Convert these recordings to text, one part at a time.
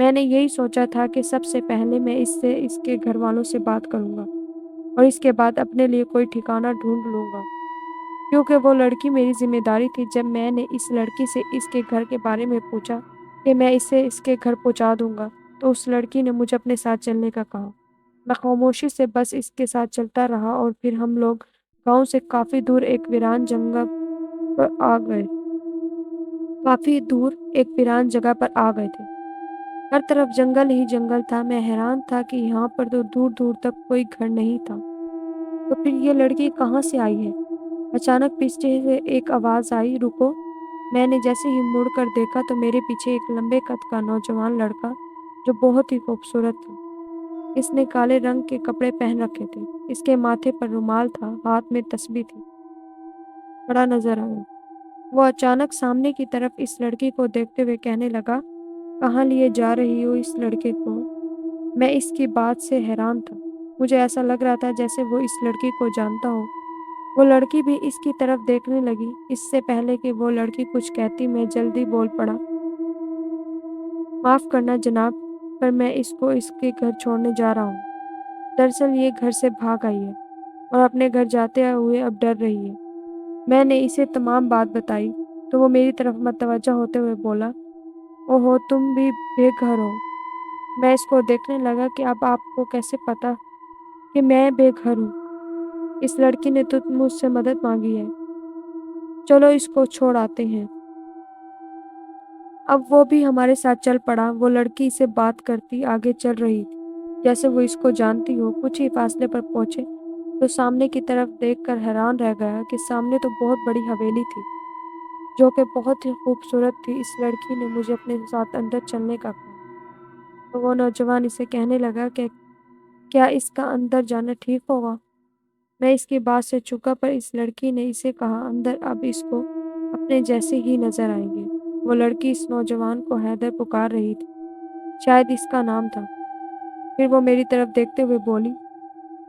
میں نے یہی سوچا تھا کہ سب سے پہلے میں اس سے اس کے گھر والوں سے بات کروں گا اور اس کے بعد اپنے لیے کوئی ٹھکانہ ڈھونڈ لوں گا، کیونکہ وہ لڑکی میری ذمہ داری تھی۔ جب میں نے اس لڑکی سے اس کے گھر کے بارے میں پوچھا کہ میں اسے اس کے گھر پہنچا دوں گا، تو اس لڑکی نے مجھے اپنے ساتھ چلنے کا کہا۔ میں خاموشی سے بس اس کے ساتھ چلتا رہا اور پھر ہم لوگ گاؤں سے کافی دور ایک ویران جگہ پر آ گئے تھے۔ ہر طرف جنگل ہی جنگل تھا۔ میں حیران تھا کہ یہاں پر تو دور دور تک کوئی گھر نہیں تھا، تو پھر یہ لڑکی کہاں سے آئی ہے؟ اچانک پیچھے سے ایک آواز آئی، رکو! میں نے جیسے ہی مڑ کر دیکھا تو میرے پیچھے ایک لمبے قد کا نوجوان لڑکا جو بہت ہی خوبصورت تھا۔ اس نے کالے رنگ کے کپڑے پہن رکھے تھے، اس کے ماتھے پر رومال تھا، ہاتھ میں تسبیح تھی، کھڑا نظر آیا۔ وہ اچانک سامنے کی طرف اس لڑکی کو دیکھتے ہوئے کہنے لگا، کہاں لیے جا رہی ہو اس لڑکے کو؟ میں اس کی بات سے حیران تھا۔ مجھے ایسا لگ رہا تھا جیسے وہ اس لڑکی کو جانتا ہو۔ وہ لڑکی بھی اس کی طرف دیکھنے لگی۔ اس سے پہلے کہ وہ لڑکی کچھ کہتی میں جلدی بول پڑا، معاف کرنا جناب، پر میں اس کو اس کے گھر چھوڑنے جا رہا ہوں۔ دراصل یہ گھر سے بھاگ آئی ہے اور اپنے گھر جاتے ہوئے اب ڈر رہی ہے۔ میں نے اسے تمام بات بتائی تو وہ میری طرف متوجہ ہوتے ہوئے بولا، اوہو، تم بھی بے گھر ہو؟ میں اس کو دیکھنے لگا کہ اب آپ کو کیسے پتا کہ میں بے گھر ہوں؟ اس لڑکی نے تو مجھ سے مدد مانگی ہے، چلو اس کو چھوڑ آتے ہیں۔ اب وہ بھی ہمارے ساتھ چل پڑا۔ وہ لڑکی اسے بات کرتی آگے چل رہی تھی جیسے وہ اس کو جانتی ہو۔ کچھ ہی فاصلے پر پہنچے تو سامنے کی طرف دیکھ کر حیران رہ گیا کہ سامنے تو بہت بڑی حویلی تھی جو کہ بہت ہی خوبصورت تھی۔ اس لڑکی نے مجھے اپنے ساتھ اندر چلنے کا کہا تو وہ نوجوان اسے کہنے لگا کہ کیا اس کا اندر جانا ٹھیک ہوگا؟ میں اس کی بات سے چکا، پر اس لڑکی نے اسے کہا، اندر اب اس کو اپنے جیسے ہی نظر آئیں گے۔ وہ لڑکی اس نوجوان کو حیدر پکار رہی تھی، شاید اس کا نام تھا۔ پھر وہ میری طرف دیکھتے ہوئے بولی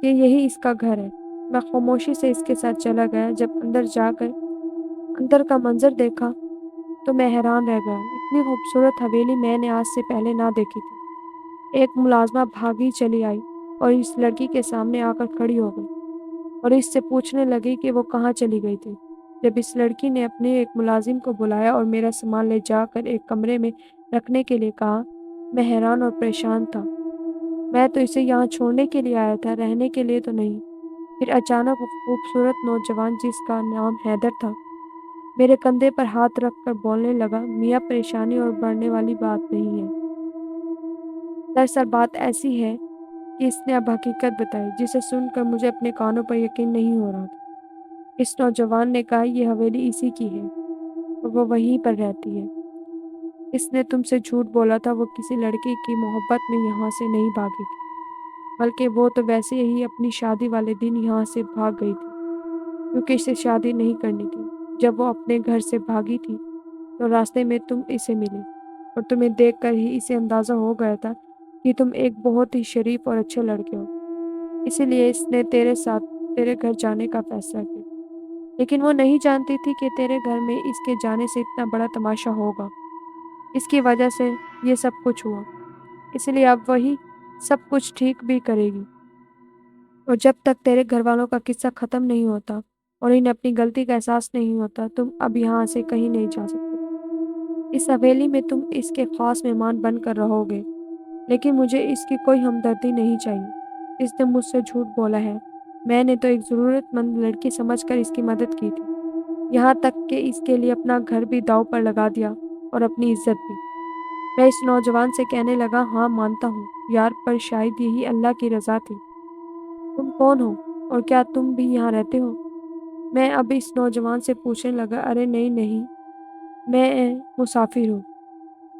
کہ یہی اس کا گھر ہے۔ میں خاموشی سے اس کے ساتھ چلا گیا۔ جب اندر جا کر اندر کا منظر دیکھا تو میں حیران رہ گیا۔ اتنی خوبصورت حویلی میں نے آج سے پہلے نہ دیکھی تھی۔ ایک ملازمہ بھاگی چلی آئی اور اس لڑکی کے سامنے آ کر کھڑی ہو گئی اور اس سے پوچھنے لگی کہ وہ کہاں چلی گئی تھی۔ جب اس لڑکی نے اپنے ایک ملازم کو بلایا اور میرا سامان لے جا کر ایک کمرے میں رکھنے کے لیے کہا، میں حیران اور پریشان تھا۔ میں تو اسے یہاں چھوڑنے کے لیے آیا تھا، رہنے کے لیے تو نہیں۔ پھر اچانک وہ خوبصورت نوجوان جس کا نام حیدر تھا میرے کندھے پر ہاتھ رکھ کر بولنے لگا، میاں، پریشانی اور بڑھنے والی بات نہیں ہے۔ دراصل بات ایسی ہے کہ اس نے اب حقیقت بتائی جسے سن کر مجھے اپنے کانوں پر یقین نہیں ہو رہا تھا۔ اس نوجوان نے کہا، یہ حویلی اسی کی ہے اور وہ وہیں پر رہتی ہے۔ اس نے تم سے جھوٹ بولا تھا، وہ کسی لڑکی کی محبت میں یہاں سے نہیں بھاگی تھی، بلکہ وہ تو ویسے ہی اپنی شادی والے دن یہاں سے بھاگ گئی تھی کیونکہ اسے شادی نہیں کرنی تھی۔ جب وہ اپنے گھر سے بھاگی تھی تو راستے میں تم اسے ملے اور تمہیں دیکھ کر ہی اسے اندازہ ہو گیا تھا کہ تم ایک بہت ہی شریف اور اچھے لڑکے ہو، اسی لیے اس نے تیرے ساتھ تیرے گھر جانے کا فیصلہ کیا۔ لیکن وہ نہیں جانتی تھی کہ تیرے گھر میں اس کے جانے سے اتنا بڑا تماشا ہوگا۔ اس کی وجہ سے یہ سب کچھ ہوا، اس لیے اب وہی سب کچھ ٹھیک بھی کرے گی، اور جب تک تیرے گھر والوں کا قصہ ختم نہیں ہوتا اور انہیں اپنی غلطی کا احساس نہیں ہوتا، تم اب یہاں سے کہیں نہیں جا سکتے۔ اس حویلی میں تم اس کے خاص مہمان بن کر رہو گے، لیکن مجھے اس کی کوئی ہمدردی نہیں چاہیے۔ اس نے مجھ سے جھوٹ بولا ہے۔ میں نے تو ایک ضرورت مند لڑکی سمجھ کر اس کی مدد کی تھی، یہاں تک کہ اس کے لیے اپنا گھر بھی داؤ پر لگا دیا اور اپنی عزت بھی۔ میں اس نوجوان سے کہنے لگا، ہاں مانتا ہوں یار، پر شاید یہی اللہ کی رضا تھی۔ تم کون ہو اور کیا تم بھی یہاں رہتے ہو؟ میں اب اس نوجوان سے پوچھنے لگا، ارے نہیں نہیں، میں مسافر ہوں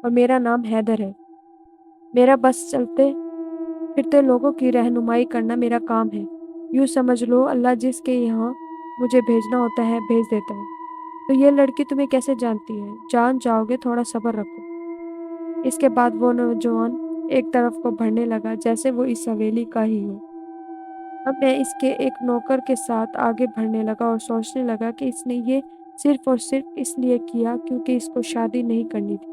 اور میرا نام حیدر ہے۔ میرا بس چلتے پھرتے لوگوں کی رہنمائی کرنا میرا کام ہے۔ یوں سمجھ لو اللہ جس کے یہاں مجھے بھیجنا ہوتا ہے بھیج دیتا ہے۔ تو یہ لڑکی تمہیں کیسے جانتی ہے؟ جان جاؤ گے، تھوڑا صبر رکھو۔ اس کے بعد وہ نوجوان ایک طرف کو بڑھنے لگا جیسے وہ اس حویلی کا ہی ہو۔ اب میں اس کے ایک نوکر کے ساتھ آگے بڑھنے لگا اور سوچنے لگا کہ اس نے یہ صرف اور صرف اس لیے کیا کیونکہ اس کو شادی نہیں کرنی تھی۔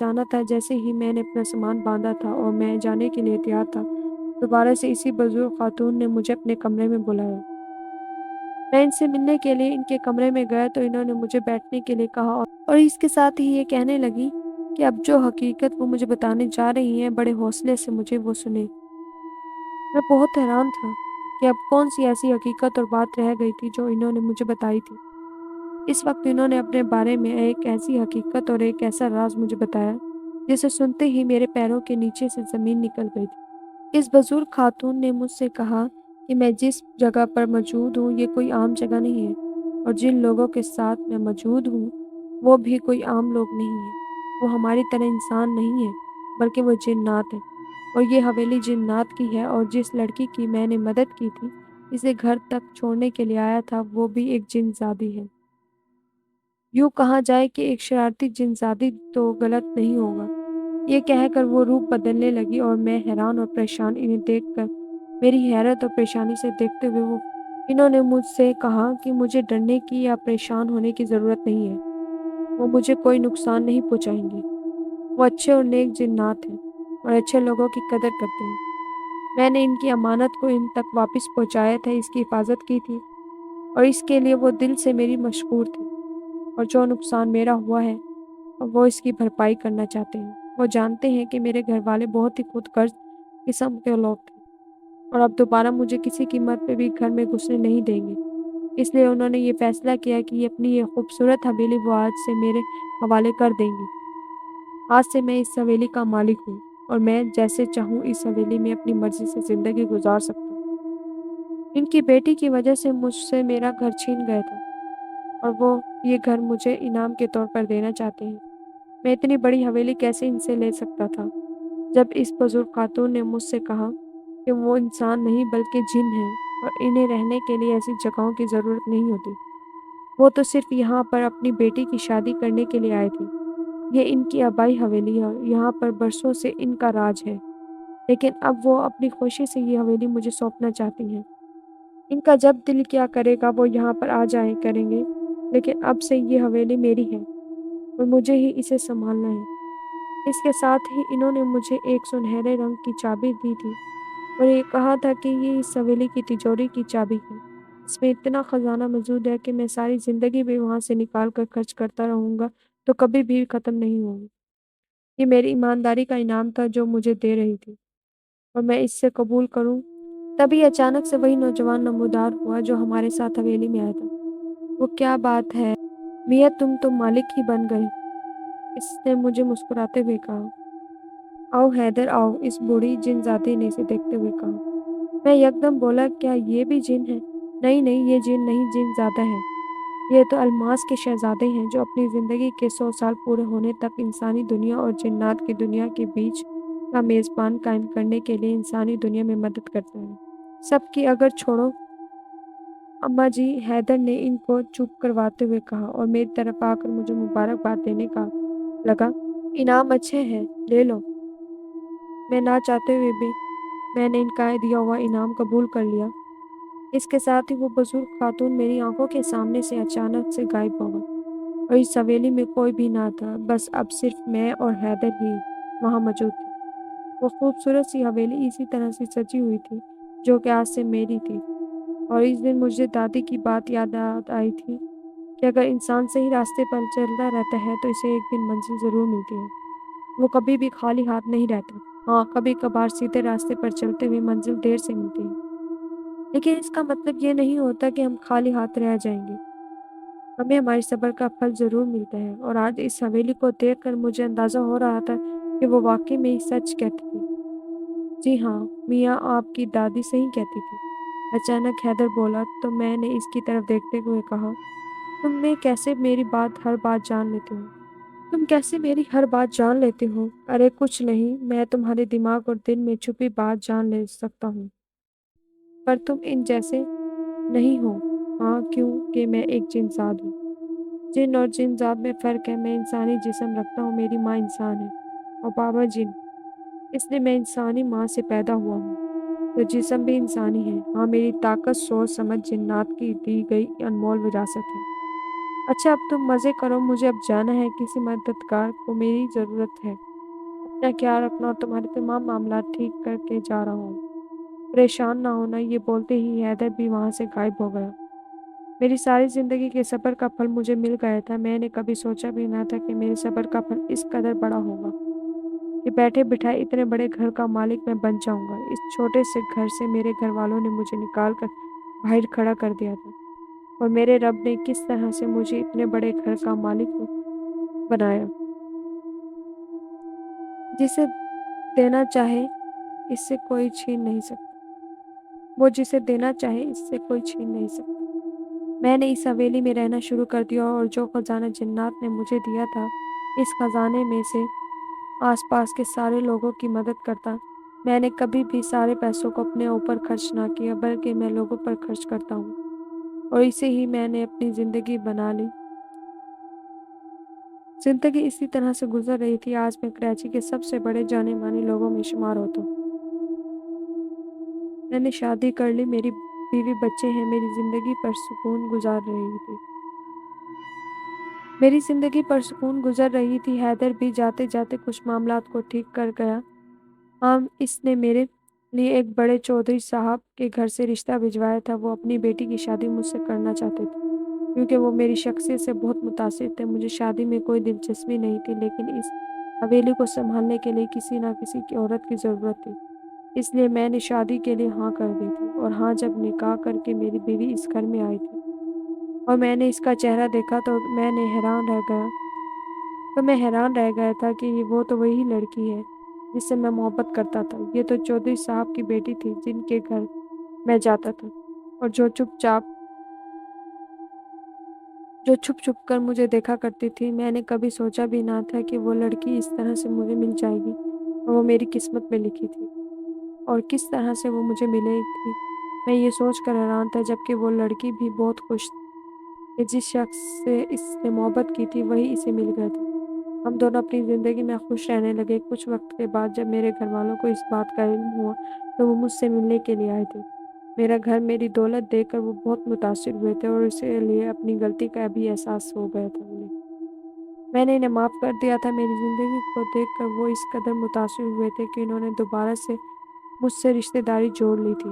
جانا تھا۔ جیسے ہی میں نے اپنا سامان باندھا تھا اور میں جانے کے لیے تیار تھا، دوبارہ سے اسی بزرگ خاتون نے مجھے اپنے کمرے میں بلایا۔ میں ان سے ملنے کے لیے ان کے کمرے میں گیا تو انہوں نے مجھے بیٹھنے کے لیے کہا اور اس کے ساتھ ہی یہ کہنے لگی کہ اب جو حقیقت وہ مجھے بتانے جا رہی ہیں، بڑے حوصلے سے مجھے وہ سنے۔ میں بہت حیران تھا کہ اب کون سی ایسی حقیقت اور بات رہ گئی تھی جو انہوں نے مجھے بتائی تھی۔ اس وقت انہوں نے اپنے بارے میں ایک ایسی حقیقت اور ایک ایسا راز مجھے بتایا جسے سنتے ہی میرے پیروں کے نیچے سے زمین نکل گئی تھی۔ اس بزرگ خاتون نے مجھ سے کہا کہ میں جس جگہ پر موجود ہوں یہ کوئی عام جگہ نہیں ہے، اور جن لوگوں کے ساتھ میں موجود ہوں وہ بھی کوئی عام لوگ نہیں ہیں۔ وہ ہماری طرح انسان نہیں ہیں، بلکہ وہ جنات ہیں، اور یہ حویلی جنات کی ہے، اور جس لڑکی کی میں نے مدد کی تھی، اسے گھر تک چھوڑنے کے لیے آیا تھا، وہ بھی ایک جن زادی ہے۔ یوں کہا جائے کہ ایک شرارتی جن زادی تو غلط نہیں ہوگا۔ یہ کہہ کر وہ روپ بدلنے لگی اور میں حیران اور پریشان انہیں دیکھ کر میری حیرت اور پریشانی سے دیکھتے ہوئے انہوں نے مجھ سے کہا کہ مجھے ڈرنے کی یا پریشان ہونے کی ضرورت نہیں ہے۔ وہ مجھے کوئی نقصان نہیں پہنچائیں گے۔ وہ اچھے اور نیک جنات ہیں اور اچھے لوگوں کی قدر کرتے ہیں۔ میں نے ان کی امانت کو ان تک واپس پہنچایا تھا، اس کی حفاظت کی تھی، اور اس کے لیے وہ دل سے میری مشکور تھی، اور جو نقصان میرا ہوا ہے وہ اس کی بھرپائی کرنا چاہتے ہیں۔ وہ جانتے ہیں کہ میرے گھر والے بہت ہی خود غرض قسم کے لوگ تھے، اور اب دوبارہ مجھے کسی قیمت پہ بھی گھر میں گھسنے نہیں دیں گے۔ اس لیے انہوں نے یہ فیصلہ کیا کہ اپنی یہ خوبصورت حویلی وہ آج سے میرے حوالے کر دیں گی۔ آج سے میں اس حویلی کا مالک ہوں، اور میں جیسے چاہوں اس حویلی میں اپنی مرضی سے زندگی گزار سکتا ہوں۔ ان کی بیٹی کی وجہ سے مجھ سے میرا گھر چھین گیا تھا، اور وہ یہ گھر مجھے انعام کے طور پر دینا چاہتے ہیں۔ میں اتنی بڑی حویلی کیسے ان سے لے سکتا تھا؟ جب اس بزرگ خاتون نے مجھ سے کہا کہ وہ انسان نہیں بلکہ جن ہیں، اور انہیں رہنے کے لیے ایسی جگہوں کی ضرورت نہیں ہوتی، وہ تو صرف یہاں پر اپنی بیٹی کی شادی کرنے کے لیے آئے تھے۔ یہ ان کی آبائی حویلی ہے، یہاں پر برسوں سے ان کا راج ہے، لیکن اب وہ اپنی خوشی سے یہ حویلی مجھے سونپنا چاہتی ہیں۔ ان کا جب دل کیا کرے گا وہ یہاں پر آ جائیں کریں گے، لیکن اب سے یہ حویلی میری ہے اور مجھے ہی اسے سنبھالنا ہے۔ اس کے ساتھ ہی انہوں نے مجھے ایک سنہرے رنگ کی چابی دی تھی اور یہ کہا تھا کہ یہ اس حویلی کی تجوری کی چابی ہے۔ اس میں اتنا خزانہ موجود ہے کہ میں ساری زندگی بھی وہاں سے نکال کر خرچ کرتا رہوں گا تو کبھی بھی ختم نہیں ہوگی۔ یہ میری ایمانداری کا انعام تھا جو مجھے دے رہی تھی، اور میں اس سے قبول کروں۔ تبھی اچانک سے وہی نوجوان نمودار ہوا جو ہمارے ساتھ حویلی میں آیا تھا۔ وہ کیا بات ہے میاں، تم تو مالک ہی بن گئے، اس نے مجھے مسکراتے ہوئے کہا۔ آؤ حیدر آؤ، اس بوڑھی جن زادی نے اسے دیکھتے ہوئے کہا۔ میں یکدم بولا، کیا یہ بھی جن ہے؟ نہیں نہیں، یہ جن نہیں، جن زادہ ہے۔ یہ تو الماس کے شہزادے ہیں جو اپنی زندگی کے 100 سال پورے ہونے تک انسانی دنیا اور جنات کی دنیا کے بیچ کا میزبان قائم کرنے کے لیے انسانی دنیا میں مدد کرتے ہیں۔ سب کی اگر چھوڑو اماں جی، حیدر نے ان کو چپ کرواتے ہوئے کہا اور میری طرف آ کر مجھے مبارکباد دینے کا لگا۔ انعام اچھے ہیں، لے لو۔ میں نہ چاہتے ہوئے بھی میں نے ان کا دیا ہوا انعام قبول کر لیا۔ اس کے ساتھ ہی وہ بزرگ خاتون میری آنکھوں کے سامنے سے اچانک سے غائب ہو گئی، اور اس حویلی میں کوئی بھی نہ تھا، بس اب صرف میں اور حیدر ہی وہاں موجود تھے۔ وہ خوبصورت سی حویلی اسی طرح سے سجی ہوئی تھی جو کہ آج سے میری تھی، اور اس دن مجھے دادی کی بات یاد آئی تھی کہ اگر انسان صحیح راستے پر چلتا رہتا ہے تو اسے ایک دن منزل ضرور ملتی ہے۔ وہ کبھی بھی خالی ہاتھ نہیں رہتا۔ ہاں، کبھی کبھار سیدھے راستے پر چلتے ہوئے منزل دیر سے ملتی ہے، لیکن اس کا مطلب یہ نہیں ہوتا کہ ہم خالی ہاتھ رہ جائیں گے۔ ہمیں ہمارے صبر کا پھل ضرور ملتا ہے، اور آج اس حویلی کو دیکھ کر مجھے اندازہ ہو رہا تھا کہ وہ واقعی میں ہی سچ کہتی تھی۔ جی ہاں میاں، آپ کی دادی صحیح کہتی تھی، اچانک حیدر بولا تو میں نے اس کی طرف دیکھتے ہوئے کہا، تم کیسے میری ہر بات جان لیتے ہو؟ ارے کچھ نہیں، میں تمہارے دماغ اور دل میں چھپی بات جان لے سکتا ہوں، پر تم ان جیسے نہیں ہو۔ ہاں، کیوں کہ میں ایک جن زاد ہوں۔ جن اور جن زاد میں فرق ہے، میں انسانی جسم رکھتا ہوں، میری ماں انسان ہے اور بابا جن، اس لیے میں انسانی ماں سے پیدا ہوا ہوں تو جسم بھی انسانی ہے۔ ہاں، میری طاقت، سوچ، سمجھ جنات کی دی گئی انمول وراثت ہے۔ اچھا اب تم مزے کرو، مجھے اب جانا ہے، کسی مددگار کو میری ضرورت ہے۔ اپنا خیال رکھنا اور تمہارے تمام معاملات ٹھیک کر کے جا رہا ہوں، پریشان نہ ہونا۔ یہ بولتے ہی حیدر بھی وہاں سے غائب ہو گیا۔ میری ساری زندگی کے صبر کا پھل مجھے مل گیا تھا۔ میں نے کبھی سوچا بھی نہ تھا کہ میرے صبر کا پھل اس قدر بڑا ہوگا کہ بیٹھے بٹھائے اتنے بڑے گھر کا مالک میں بن جاؤں گا۔ اس چھوٹے سے گھر سے میرے گھر والوں نے مجھے نکال کر باہر کھڑا کر دیا تھا، اور میرے رب نے کس طرح سے مجھے اتنے بڑے گھر کا مالک بنایا۔ جسے دینا چاہے اس سے کوئی چھین نہیں سکتا، وہ جسے دینا چاہے اس سے کوئی چھین نہیں سکتا۔ میں نے اس حویلی میں رہنا شروع کر دیا، اور جو خزانہ جنات نے مجھے دیا تھا، اس خزانے میں سے آس پاس کے سارے لوگوں کی مدد کرتا۔ میں نے کبھی بھی سارے پیسوں کو اپنے اوپر خرچ نہ کیا، بلکہ میں لوگوں پر خرچ کرتا ہوں، اور اسے ہی میں نے اپنی زندگی بنا لی۔ زندگی اسی طرح سے گزر رہی تھی۔ آج میں کراچی کے سب سے بڑے جانے مانے لوگوں میں شمار ہوتا ہوں۔ میں نے شادی کر لی، میری بیوی بچے ہیں، میری زندگی پرسکون گزار رہی تھی۔ حیدر بھی جاتے جاتے کچھ معاملات کو ٹھیک کر گیا۔ ہاں، اس نے میرے لیے ایک بڑے چودھری صاحب کے گھر سے رشتہ بھجوایا تھا۔ وہ اپنی بیٹی کی شادی مجھ سے کرنا چاہتے تھے، کیونکہ وہ میری شخصیت سے بہت متاثر تھے۔ مجھے شادی میں کوئی دلچسپی نہیں تھی، لیکن اس حویلی کو سنبھالنے کے لیے کسی نہ کسی کی عورت کی ضرورت تھی، اس لیے میں نے شادی کے لیے ہاں کر دی تھی۔ اور ہاں، جب نکاح کر کے میری بیوی اس گھر میں آئی تھی اور میں نے اس کا چہرہ دیکھا تو میں حیران رہ گیا تھا کہ وہ تو وہی لڑکی ہے جس سے میں محبت کرتا تھا۔ یہ تو چودھری صاحب کی بیٹی تھی، جن کے گھر میں جاتا تھا، اور جو چھپ چھپ کر مجھے دیکھا کرتی تھی۔ میں نے کبھی سوچا بھی نہ تھا کہ وہ لڑکی اس طرح سے مجھے مل جائے گی، اور وہ میری قسمت میں لکھی تھی، اور کس طرح سے وہ مجھے ملے گی۔ میں یہ سوچ کر حیران تھا، جبکہ وہ لڑکی بھی بہت خوش تھی کہ جس شخص سے اس نے محبت کی تھی وہی اسے مل گیا تھا۔ ہم دونوں اپنی زندگی میں خوش رہنے لگے۔ کچھ وقت کے بعد جب میرے گھر والوں کو اس بات کا علم ہوا تو وہ مجھ سے ملنے کے لیے آئے تھے۔ میرا گھر، میری دولت دیکھ کر وہ بہت متاثر ہوئے تھے، اور اسی لیے اپنی غلطی کا بھی احساس ہو گیا تھا انہیں۔ میں نے انہیں معاف کر دیا تھا۔ میری زندگی کو دیکھ کر وہ اس قدر متاثر ہوئے تھے کہ انہوں نے دوبارہ سے مجھ سے رشتہ داری جوڑ لی تھی۔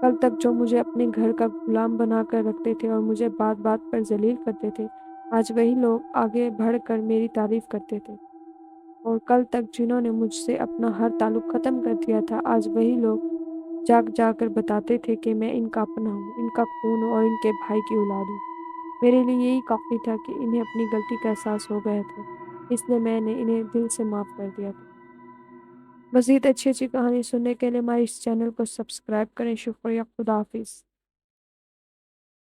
کل تک جو مجھے اپنے گھر کا غلام بنا کر رکھتے تھے اور مجھے بات بات پر ذلیل کرتے تھے، آج وہی لوگ آگے بڑھ کر میری تعریف کرتے تھے۔ اور کل تک جنہوں نے مجھ سے اپنا ہر تعلق ختم کر دیا تھا، آج وہی لوگ جاگ جا کر بتاتے تھے کہ میں ان کا اپنا ہوں، ان کا خون ہوں اور ان کے بھائی کی اولاد ہوں۔ میرے لیے یہی کافی تھا کہ انہیں اپنی غلطی کا احساس ہو گیا تھا، اس لیے میں نے انہیں دل سے معاف کر دیا تھا۔ مزید اچھی کہانی سننے کے لیے ہمارے اس چینل کو سبسکرائب کریں۔ شکریہ، خدا حافظ۔